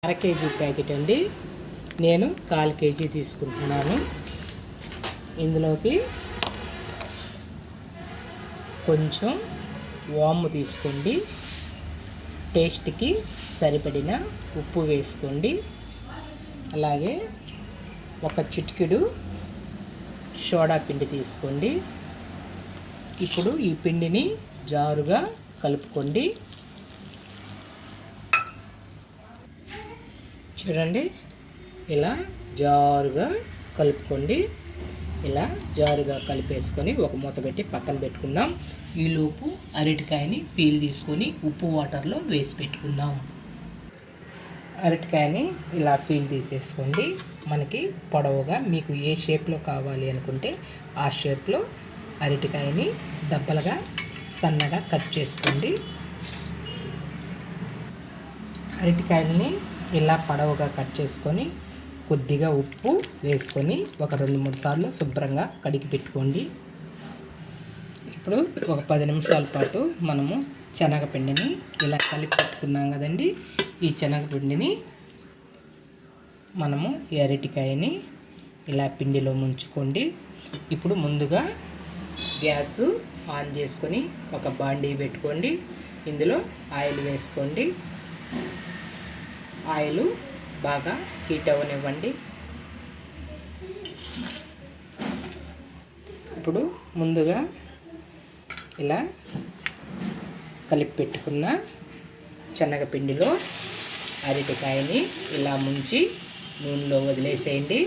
అర KG packet అండి. నేను 1/4 కేజీ తీసుకుంటున్నాను. ఇందులోకి కొంచెం వాము తీసుకోండి. టేస్ట్కి సరిపడిన ఉప్పు వేసుకోండి. అలాగే ఒక చిటికెడు సోడా పిండి తీసుకోండి. ఇప్పుడు ఈ పిండిని జారుగా కలుపుకోండి. చూడండి, ఇలా జారుగా కలుపుకోండి. ఇలా జారుగా కలిపేసుకొని ఒక మూత పెట్టి పక్కన పెట్టుకుందాం. ఈలోపు అరటికాయని పీల్ తీసుకొని ఉప్పు వాటర్లో వేసి పెట్టుకుందాం. అరటికాయని ఇలా పీల్ తీసేసుకోండి. మనకి పొడవుగా మీకు ఏ షేప్లో కావాలి అనుకుంటే ఆ షేప్లో అరటికాయని దబ్బలుగా సన్నగా కట్ చేసుకోండి. అరటికాయలని ఇలా పొడవుగా కట్ చేసుకొని కొద్దిగా ఉప్పు వేసుకొని ఒక 2-3 సార్లు శుభ్రంగా కడిగి పెట్టుకోండి. ఇప్పుడు ఒక 10 నిమిషాల పాటు మనము శనగపిండిని ఇలా కలిపి పెట్టుకున్నాం కదండి. ఈ శనగపిండిని మనము ఈ అరటికాయని ఇలా పిండిలో ముంచుకోండి. ఇప్పుడు ముందుగా గ్యాస్ ఆన్ చేసుకొని ఒక బాండీ పెట్టుకోండి. ఇందులో ఆయిల్ వేసుకోండి. ఆయిల్ బాగా హీట్ అవ్వనివ్వండి. ఇప్పుడు ముందుగా ఇలా కలిపి పెట్టుకున్న శనగపిండిలో అరటికాయని ఇలా ముంచి నూనెలో వదిలేసేయండి.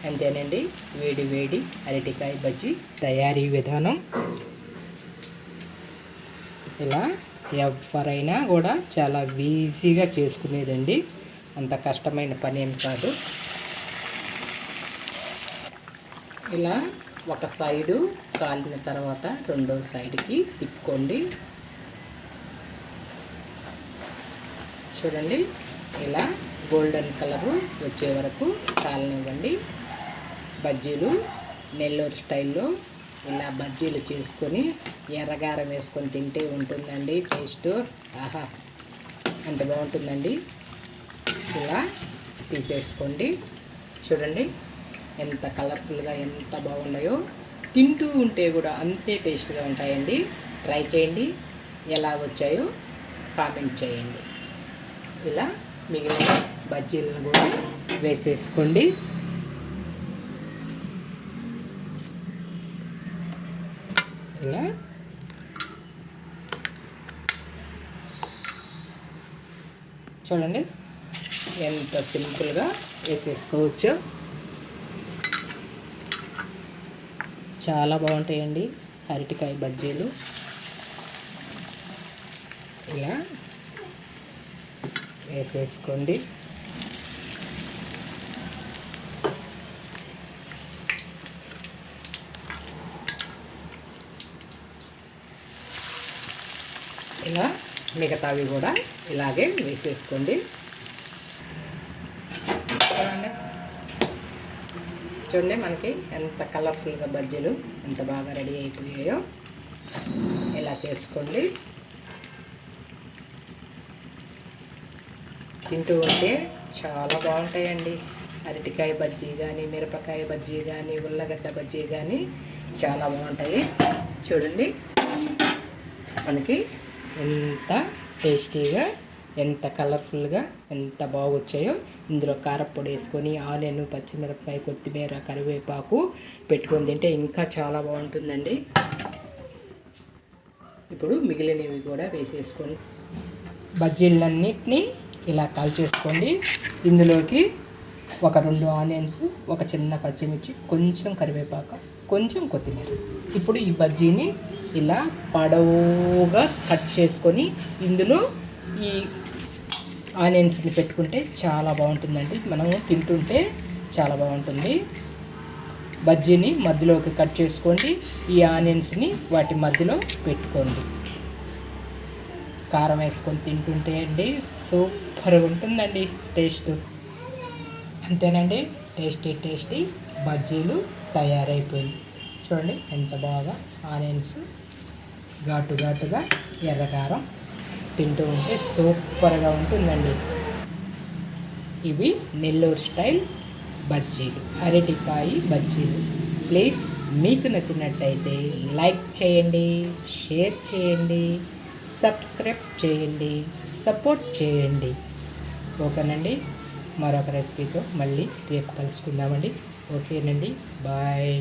అంతేనండి, వేడి వేడి అరటికాయ బజ్జీ తయారీ విధానం. ఇలా ఎవరైనా కూడా చాలా ఈజీగా చేసుకునేదండి. అంత కష్టమైన పని ఏం కాదు. ఇలా ఒక సైడు కాలిన తర్వాత రెండో సైడ్కి తిప్పుకోండి. చూడండి, ఇలా గోల్డెన్ కలరు వచ్చే వరకు కాలనివ్వండి. బజ్జీలు నెల్లూరు స్టైల్లో ఇలా బజ్జీలు చేసుకొని ఎర్రగారం వేసుకొని తింటే ఉంటుందండి టేస్ట్. ఆహా, అంత బాగుంటుందండి. ఇలా తీసేసుకోండి. చూడండి ఎంత కలర్ఫుల్గా ఎంత బాగున్నాయో. తింటూ ఉంటే కూడా అంతే టేస్ట్గా ఉంటాయండి. ట్రై చేయండి. ఎలా వచ్చాయో కామెంట్ చేయండి. ఇలా మిగిలిన బజ్జీలను కూడా వేసేసుకోండి. ఇలా చూడండి ఎంత సింపుల్గా వేసేసుకోవచ్చు. చాలా బాగుంటాయండి అరటికాయ బజ్జీలు. ఇలా వేసేసుకోండి. ఇలా మిగతావి కూడా ఇలాగే వేసేసుకోండి. చూడండి మనకి ఎంత కలర్ఫుల్గా బజ్జీలు ఎంత బాగా రెడీ అయిపోయాయో. ఇలా చేసుకోండి. తింటూ ఉంటే చాలా బాగుంటాయండి. అరటికాయ బజ్జీ కానీ, మిరపకాయ బజ్జీ కానీ, ఉల్లగడ్డ బజ్జీ కానీ చాలా బాగుంటాయి. చూడండి మనకి ఎంత టేస్టీగా, ఎంత కలర్ఫుల్గా, ఎంత బాగా వచ్చాయో. ఇందులో కారప్పొడి వేసుకొని ఆనియన్, పచ్చిమిరపకాయ, కొత్తిమీర, కరివేపాకు పెట్టుకొని తింటే ఇంకా చాలా బాగుంటుందండి. ఇప్పుడు మిగిలినవి కూడా వేసేసుకొని బజ్జీలన్నిటినీ ఇలా కాల్చేసుకోండి. ఇందులోకి ఒక 2 ఆనియన్స్, ఒక చిన్న పచ్చిమిర్చి, కొంచెం కరివేపాకు, కొంచెం కొత్తిమీర. ఇప్పుడు ఈ బజ్జీని ఇలా పొడవుగా కట్ చేసుకొని ఇందులో ఈ ఆనియన్స్ని పెట్టుకుంటే చాలా బాగుంటుందండి. మనము తింటుంటే చాలా బాగుంటుంది. బజ్జీని మధ్యలోకి కట్ చేసుకోండి. ఈ ఆనియన్స్ని వాటి మధ్యలో పెట్టుకోండి. కారం వేసుకొని తింటుంటే అండి సూపర్గా ఉంటుందండి టేస్ట్. అంతేనండి, టేస్టీ బజ్జీలు తయారైపోయింది. చూడండి ఎంత బాగా ఆనియన్స్ ఘాటుగా, ఎర్రకారం తింటూ ఉంటే సూపర్గా ఉంటుందండి. ఇవి నెల్లూరు స్టైల్ బజ్జీలు, అరటికాయ బజ్జీలు. ప్లీజ్ మీకు నచ్చినట్టయితే లైక్ చేయండి, షేర్ చేయండి, సబ్స్క్రైబ్ చేయండి, సపోర్ట్ చేయండి. ఓకేనండి, మరొక రెసిపీతో మళ్ళీ రేపు కలుసుకుందామండి. ఓకేనండి, బాయ్.